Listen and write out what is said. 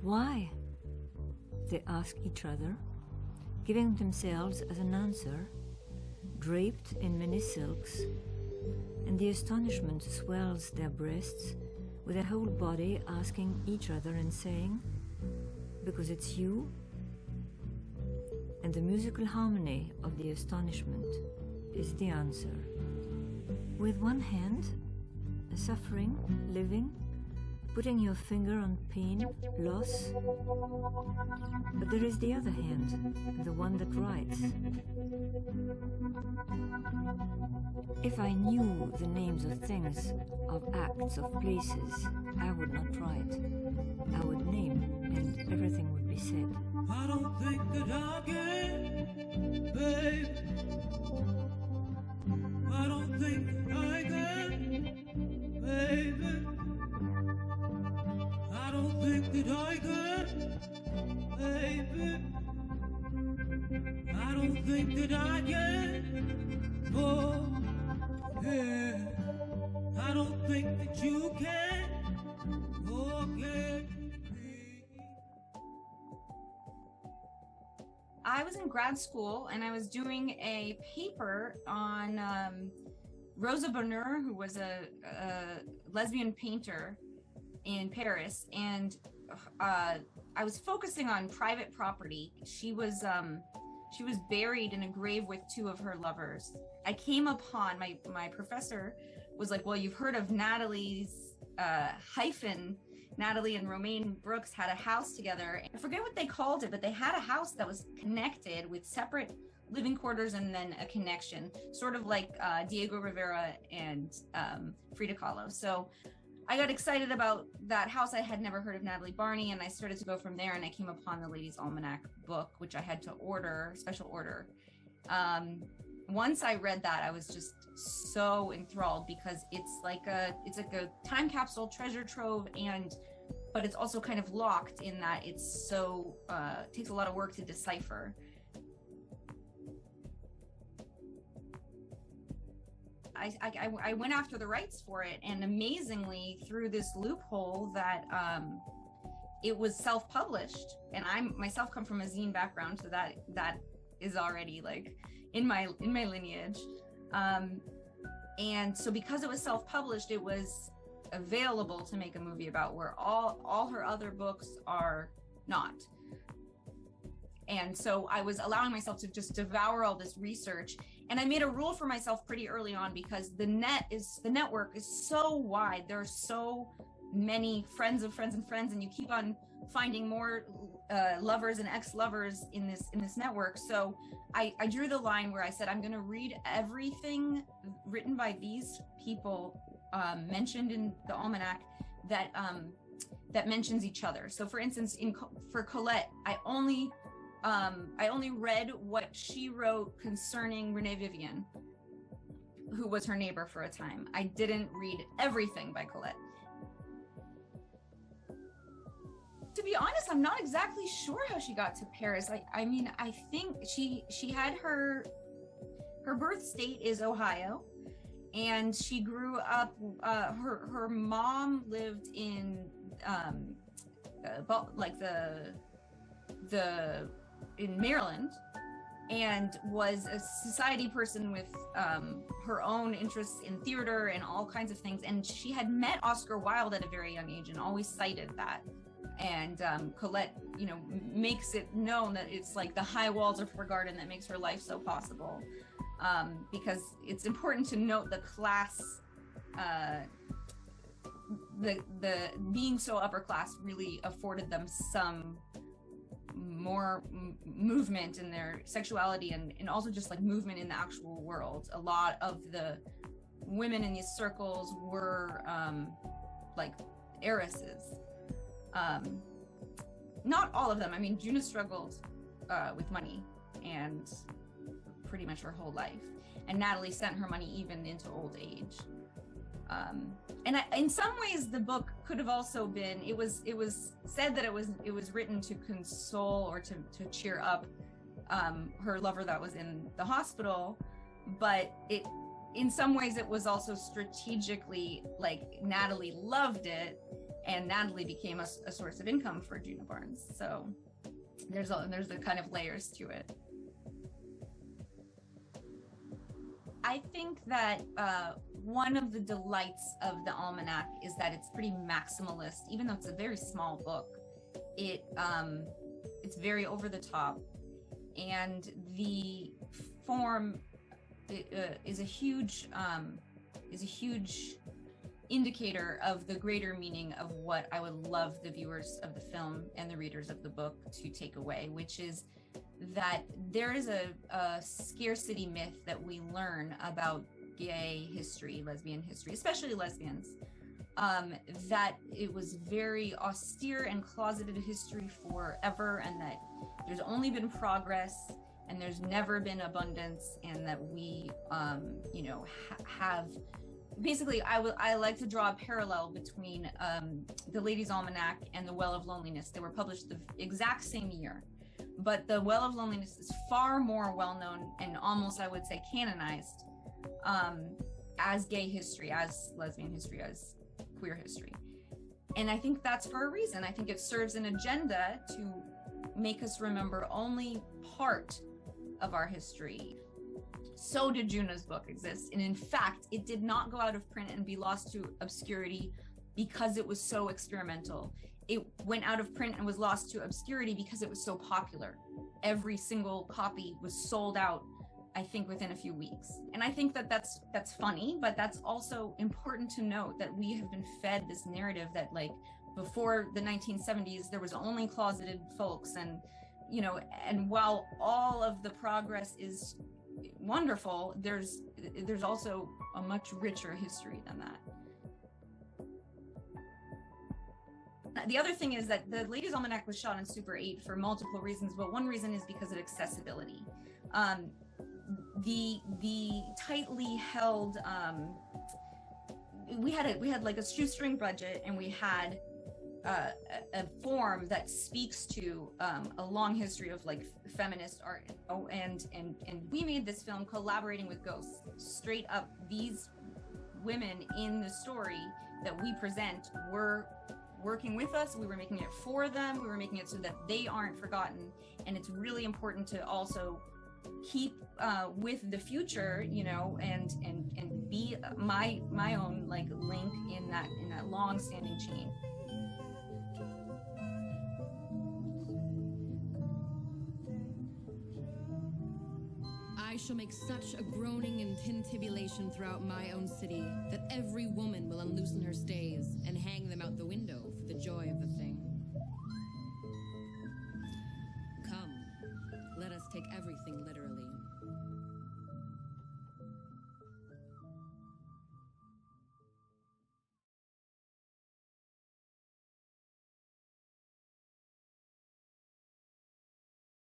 Why? They ask each other, giving themselves as an answer, draped in many silks, and the astonishment swells their breasts with their whole body asking each other and saying, because it's you, and the musical harmony of the astonishment is the answer. With one hand, suffering, living, putting your finger on pain, loss, but there is the other hand, the one that writes. If I knew the names of things, of acts, of places, I would not write. I would name, and everything would be said. I don't think that I can, babe. I don't think that I can, baby. I don't think that I can, baby. I don't think that I can, oh, yeah. I don't think that you can, forget me. I was in grad school and I was doing a paper on Rosa Bonheur, who was a lesbian painter in Paris, and I was focusing on private property. She was buried in a grave with two of her lovers. I came upon, my professor was like, well, you've heard of Natalie's hyphen. Natalie and Romaine Brooks had a house together. I forget what they called it, but they had a house that was connected with separate living quarters and then a connection, sort of like Diego Rivera and Frida Kahlo. So I got excited about that house. I had never heard of Natalie Barney, and I started to go from there, and I came upon the Ladies' Almanack book, which I had to order, special order. Once I read that, I was just so enthralled because it's like a time capsule treasure trove, but it's also kind of locked in that it's so takes a lot of work to decipher. I went after the rights for it, and amazingly, through this loophole that it was self-published, and I myself come from a zine background, so that is already like in my lineage, and so because it was self-published, it was available to make a movie about, where all her other books are not. And so I was allowing myself to just devour all this research. And I made a rule for myself pretty early on, because the network is so wide. There are so many friends of friends and friends, and you keep on finding more lovers and ex-lovers in this network. So I drew the line where I said, I'm going to read everything written by these people mentioned in the Almanack that mentions each other. So for instance, for Colette, I only read what she wrote concerning Renee Vivian, who was her neighbor for a time. I didn't read everything by Colette. To be honest, I'm not exactly sure how she got to Paris. I mean, I think she had her birth state is Ohio, and she grew up, her mom lived in in Maryland, and was a society person with her own interests in theater and all kinds of things. And she had met Oscar Wilde at a very young age and always cited that. And Colette, makes it known that it's like the high walls of her garden that makes her life so possible. Because it's important to note the class, the being so upper class really afforded them some more movement in their sexuality, and also just like movement in the actual world. A lot of the women in these circles were like heiresses. Not all of them. I mean, Djuna struggled with money and pretty much her whole life, and Natalie sent her money even into old age. And in some ways, the book could have also been. It was said that it was written to console or to cheer up her lover that was in the hospital, but in some ways it was also strategically, like, Natalie loved it, and Natalie became a source of income for Djuna Barnes. So there's the kind of layers to it. I think that one of the delights of the Almanack is that it's pretty maximalist, even though it's a very small book. It's very over the top, and the form is a huge indicator of the greater meaning of what I would love the viewers of the film and the readers of the book to take away, which is that there is a scarcity myth that we learn about gay history, lesbian history, especially lesbians, that it was very austere and closeted history forever, and that there's only been progress and there's never been abundance, and that we, have basically, I like to draw a parallel between the Ladies' Almanack and the Well of Loneliness. They were published the exact same year, but the Well of Loneliness is far more well-known and almost, I would say, canonized as gay history, as lesbian history, as queer history. And I think that's for a reason. I think it serves an agenda to make us remember only part of our history. So did Djuna's book exist. And in fact, it did not go out of print and be lost to obscurity because it was so experimental. It went out of print and was lost to obscurity because it was so popular. Every single copy was sold out, I think, within a few weeks. And I think that that's funny, but that's also important to note, that we have been fed this narrative that, like, before the 1970s, there was only closeted folks, and while all of the progress is wonderful, there's also a much richer history than that. The other thing is that the Ladies' Almanack was shot in Super 8 for multiple reasons, but one reason is because of accessibility. The tightly held, we had like a shoestring budget, and we had a form that speaks to a long history of like feminist art. And we made this film collaborating with ghosts. Straight up, these women in the story that we present were working with us. We were making it for them. We were making it so that they aren't forgotten. And it's really important to also keep with the future, and be my own like link in that long-standing chain. I shall make such a groaning and tintibulation throughout my own city that every woman will unloosen her stays and hang them out the window for the joy of the thing. Come, let us take everything literally.